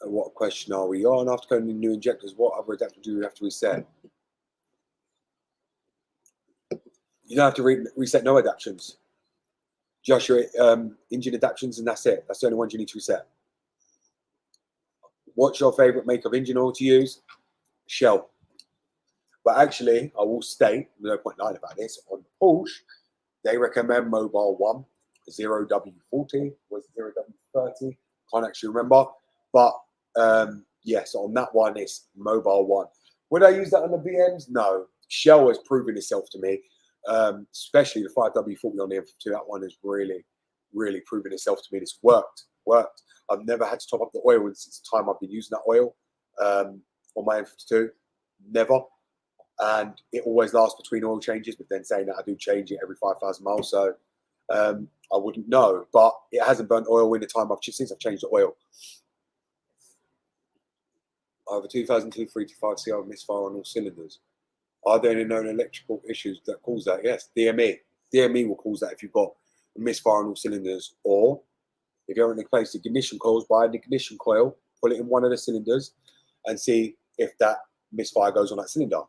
What question are we on? After coding new injectors, what other adapter do you have to reset? You don't have to reset no adaptions. Just your engine adaptions, and that's it. That's the only ones you need to reset. What's your favorite make of engine oil to use? Shell. But actually, I will state, no point lying about this, on Porsche, they recommend Mobile 1, 0W40, was 0W30, can't actually remember. But yes, on that one, it's Mobile 1. Would I use that on the BMs? No. Shell has proven itself to me, especially the 5W40 on the M52. That one has really, really proven itself to me. It's worked. I've never had to top up the oil since the time I've been using that oil on my M52. Never. And it always lasts between oil changes, but then saying that I do change it every 5,000 miles. So I wouldn't know, but it hasn't burnt oil in the time since I've changed the oil. I have a 2002 325 CR misfire on all cylinders. Are there any known electrical issues that cause that? Yes, DME. DME will cause that if you've got a misfire on all cylinders, or if you haven't replaced the ignition coils, buy an ignition coil, put it in one of the cylinders, and see if that misfire goes on that cylinder.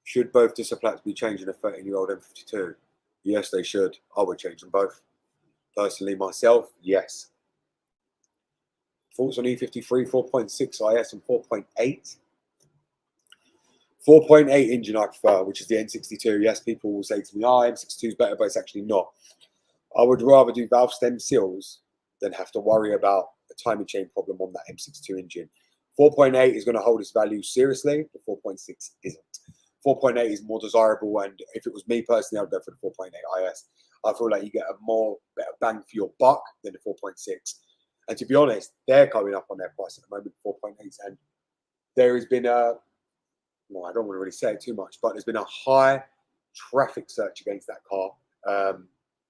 Should both displacks be changed in a 13-year-old M52? Yes, they should. I would change them both. Personally, myself, yes. Thoughts on E53, 4.6 IS and 4.8? 4.8 engine I prefer, which is the N62. Yes, people will say to me, M62 is better, but it's actually not. I would rather do valve stem seals than have to worry about a timing chain problem on that M62 engine. 4.8 is going to hold its value seriously, the 4.6 isn't. 4.8 is more desirable, and if it was me personally, I'd go for the 4.8 IS. I feel like you get a better bang for your buck than the 4.6. And to be honest, they're coming up on their price at the moment, 4.8. And there has been well, I don't want to really say it too much, but there's been a high traffic search against that car.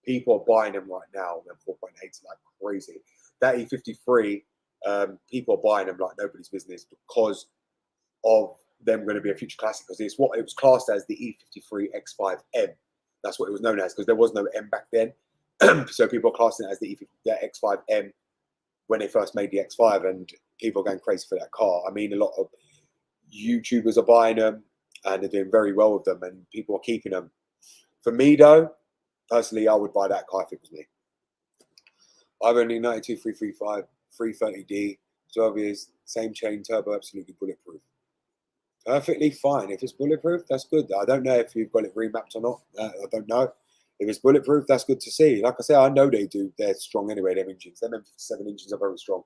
People are buying them right now. Them 4.8s like crazy. That E53, people are buying them like nobody's business because of them going to be a future classic. Because it's what it was classed as, the E53 X5M. That's what it was known as, because there was no M back then. So people are classing it as the X5M when they first made the X5, and people are going crazy for that car. I mean, a lot of YouTubers are buying them and they're doing very well with them, and people are keeping them. For me though, personally, I would buy that car if it was me. I've only 92 335 330D, 12 years, same chain, turbo, absolutely bulletproof. Perfectly fine. If it's bulletproof, that's good. I don't know if you've got it remapped or not. I don't know. If it's bulletproof, that's good to see. Like I said, I know they do. They're strong anyway, them engines. Them M57 engines are very strong.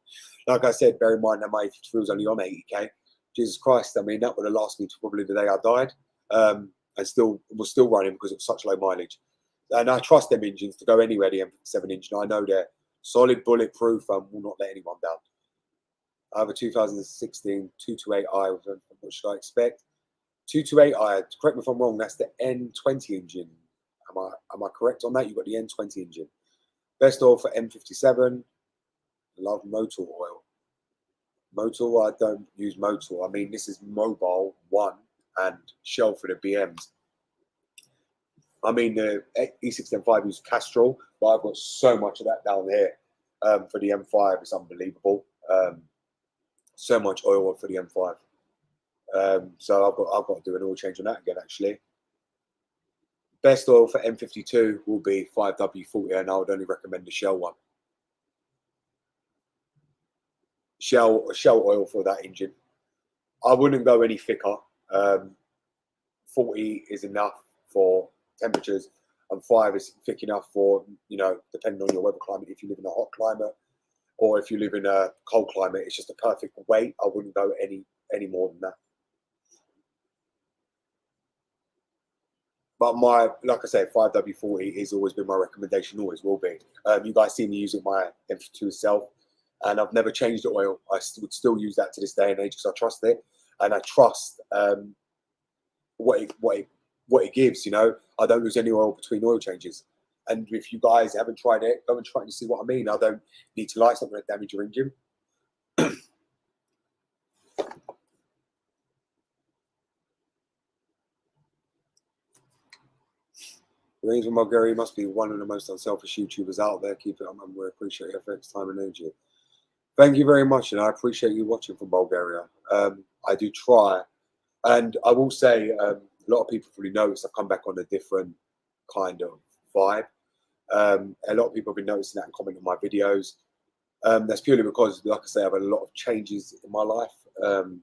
Like I said, bear in mind that my 53 was only on 80k. Jesus Christ, I mean, that would have lasted me to probably the day I died. And still was still running because it was such low mileage. And I trust them engines to go anywhere, the M57 engine. I know they're solid, bulletproof, and will not let anyone down. I have a 2016 228i. What should I expect? 228i, correct me if I'm wrong, that's the N20 engine. Am I correct on that? You've got the N20 engine. Best oil for M57. Love motor oil. Motor oil, I don't use motor oil. I mean, this is Mobile 1 and Shell for the BMs. I mean, the E6 M5 uses Castrol, but I've got so much of that down here for the M5. It's unbelievable. So much oil for the M5. So I've got to do an oil change on that again, actually. Best oil for M52 will be 5W40, and I would only recommend the Shell one. Shell oil for that engine. I wouldn't go any thicker. 40 is enough for temperatures, and 5 is thick enough for, you know, depending on your weather climate. If you live in a hot climate or if you live in a cold climate, it's just a perfect weight. I wouldn't go any more than that. But like I said, 5W40 has always been my recommendation, always will be. You guys see me using my M52 itself, and I've never changed the oil. I would still use that to this day and age because I trust it, and I trust what it gives. You know, I don't lose any oil between oil changes. And if you guys haven't tried it, go and try it to see what I mean. I don't need to lie. It's not going to damage your engine. Louise from Bulgaria must be one of the most unselfish YouTubers out there. Keep it up, and we appreciate your efforts, time, and energy. Thank you very much, and I appreciate you watching from Bulgaria. I do try, and I will say a lot of people probably notice I've come back on a different kind of vibe. A lot of people have been noticing that and commenting on my videos. That's purely because, like I say, I've had a lot of changes in my life in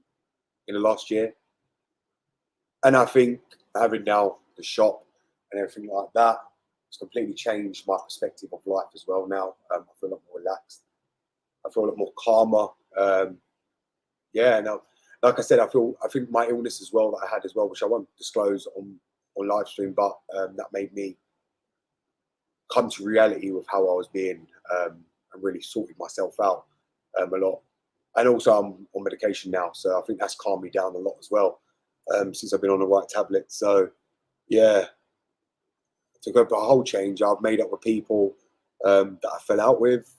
the last year, and I think having now the shop and everything like that, it's completely changed my perspective of life as well now. I feel a lot more relaxed. I feel a lot more calmer. Yeah, now, like I said, I think my illness as well that I had as well, which I won't disclose on live stream, but that made me come to reality with how I was being, and really sorted myself out a lot. And also I'm on medication now, so I think that's calmed me down a lot as well, since I've been on the right tablet. So yeah, to go for a whole change, I've made up with people that I fell out with.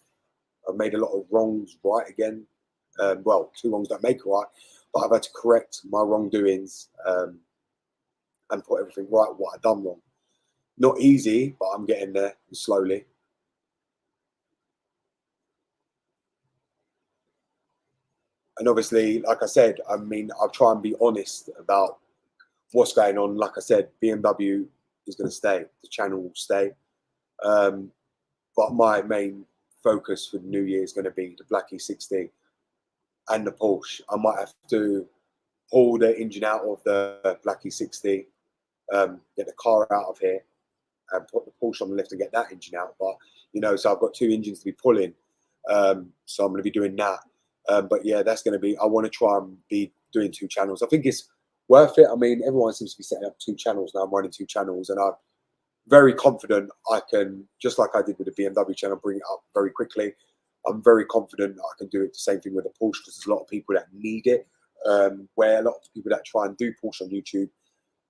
I've made a lot of wrongs right again. Well, 2 wrongs don't make a right, but I've had to correct my wrongdoings and put everything right what I've done wrong. Not easy, but I'm getting there slowly. And obviously, like I said, I mean, I'll try and be honest about what's going on. Like I said, BMW is going to stay. The channel will stay. But my main focus for the new year is going to be the Black E60 and the Porsche. I might have to pull the engine out of the Black E60, get the car out of here, and put the Porsche on the lift and get that engine out. But, you know, so I've got 2 engines to be pulling. So I'm going to be doing that. But yeah, that's going to be, I want to try and be doing 2 channels. I think it's worth it. I mean, everyone seems to be setting up 2 channels now. I'm running 2 channels, and very confident I can, just like I did with the BMW channel, bring it up very quickly. I'm very confident I can do it the same thing with the Porsche, because there's a lot of people that need it. Where a lot of people that try and do Porsche on YouTube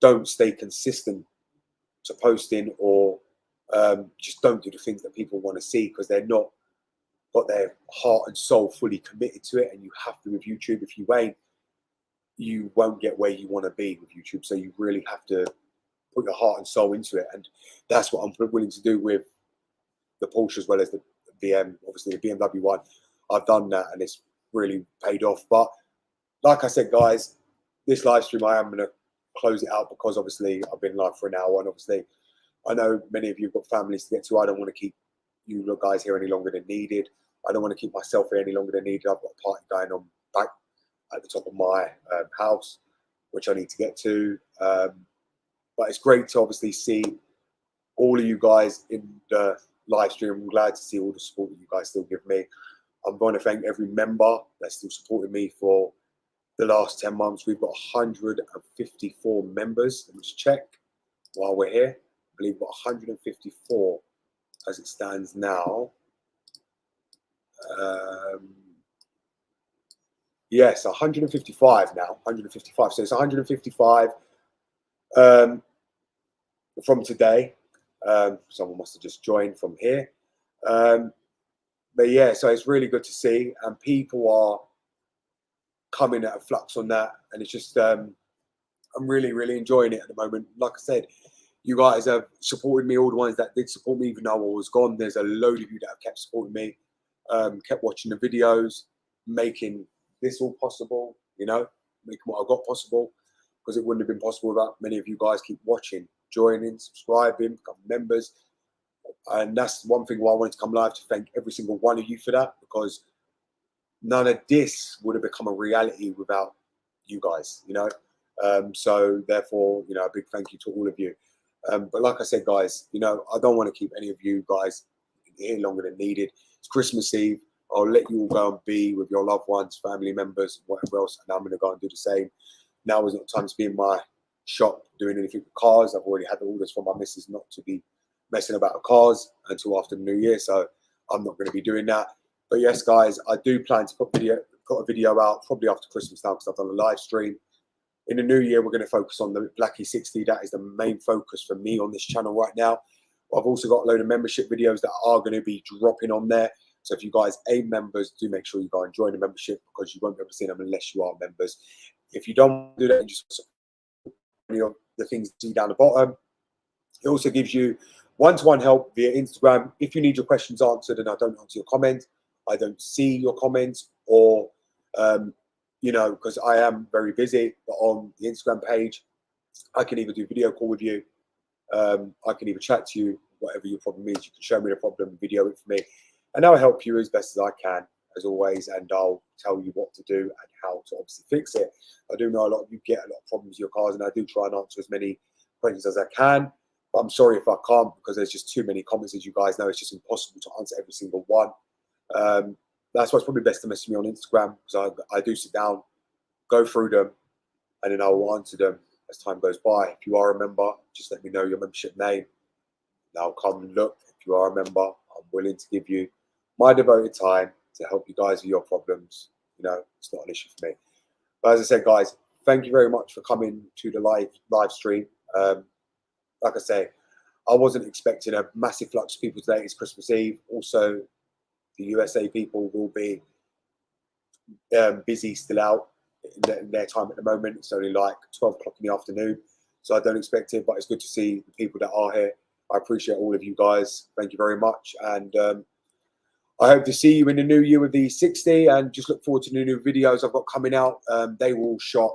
don't stay consistent to posting, or just don't do the things that people want to see, because they're not got their heart and soul fully committed to it. And you have to with YouTube. If you ain't, you won't get where you want to be with YouTube. So you really have to put your heart and soul into it, and that's what I'm willing to do with the Porsche as well as the BM. Obviously, the BMW one, I've done that, and it's really paid off. But like I said, guys, this live stream, I am going to close it out, because obviously I've been live for an hour, and obviously I know many of you have got families to get to. I don't want to keep you guys here any longer than needed. I don't want to keep myself here any longer than needed. I've got a party going on back at the top of my house, which I need to get to. But it's great to obviously see all of you guys in the live stream. I'm glad to see all the support that you guys still give me. I'm going to thank every member that's still supported me for the last 10 months. We've got 154 members. Let's check while we're here. I believe we've got 154 as it stands now. Yes, 155 now. 155. So it's 155 from today. Someone must have just joined from here. But yeah, so it's really good to see, and people are coming at a flux on that, and it's just I'm really enjoying it at the moment. Like I said, you guys have supported me, all the ones that did support me even though I was gone. There's a load of you that have kept supporting me, kept watching the videos, making this all possible, you know, making what I got possible, because it wouldn't have been possible without many of you guys keep watching, joining, subscribing, become members. And that's one thing why I wanted to come live, to thank every single one of you for that, because none of this would have become a reality without you guys, you know. So therefore, you know, a big thank you to all of you. But like I said, guys, you know, I don't want to keep any of you guys here longer than needed. It's Christmas Eve. I'll let you all go and be with your loved ones, family members, whatever else, and I'm going to go and do the same. Now is not time to be in my shop doing anything with cars. I've already had the orders from my missus not to be messing about with cars until after the new year, so I'm not going to be doing that. But yes, guys, I do plan to put a video out probably after Christmas now, because I've done a live stream. In the new year, we're going to focus on the Blackie 60. That is the main focus for me on this channel right now. I've also got a load of membership videos that are going to be dropping on there. So if you guys ain't members, do make sure you go and join the membership, because you won't be able to see them unless you are members. If you don't do that, and just support any of the things you see down the bottom. It also gives you one-to-one help via Instagram. If you need your questions answered and I don't answer your comment, I don't see your comments, or you know, because I am very busy, but on the Instagram page, I can either do video call with you, I can either chat to you, whatever your problem is. You can show me the problem, video it for me, and I'll help you as best as I can, as always, and I'll tell you what to do and how to obviously fix it. I do know a lot of you get a lot of problems with your cars, and I do try and answer as many questions as I can. But I'm sorry if I can't, because there's just too many comments. As you guys know, it's just impossible to answer every single one. That's why it's probably best to message me on Instagram, because I do sit down, go through them, and then I will answer them as time goes by. If you are a member, just let me know your membership name, and I'll come and look. If you are a member, I'm willing to give you my devoted time to help you guys with your problems. You know, it's not an issue for me. But as I said, guys, thank you very much for coming to the live stream. Like I say, I wasn't expecting a massive flux of people today. It's Christmas Eve. Also, the USA people will be busy still out in their time at the moment. It's only like 12 o'clock in the afternoon, so I don't expect it, but it's good to see the people that are here. I appreciate all of you guys. Thank you very much. And I hope to see you in the new year with the 60, and just look forward to the new videos I've got coming out. They were all shot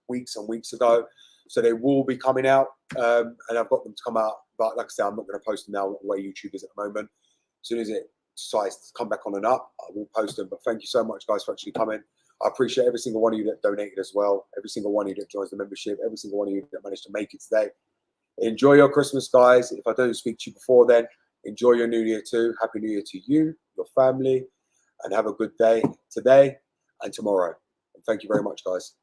weeks and weeks ago, so they will be coming out, and I've got them to come out. But like I said, I'm not going to post them now the way YouTube is at the moment. As soon as it decides to come back on and up, I will post them. But thank you so much, guys, for actually coming. I appreciate every single one of you that donated as well, every single one of you that joins the membership, every single one of you that managed to make it today. Enjoy your Christmas, guys. If I don't speak to you before then, enjoy your New Year too. Happy New Year to you, your family, and have a good day today and tomorrow. And thank you very much, guys.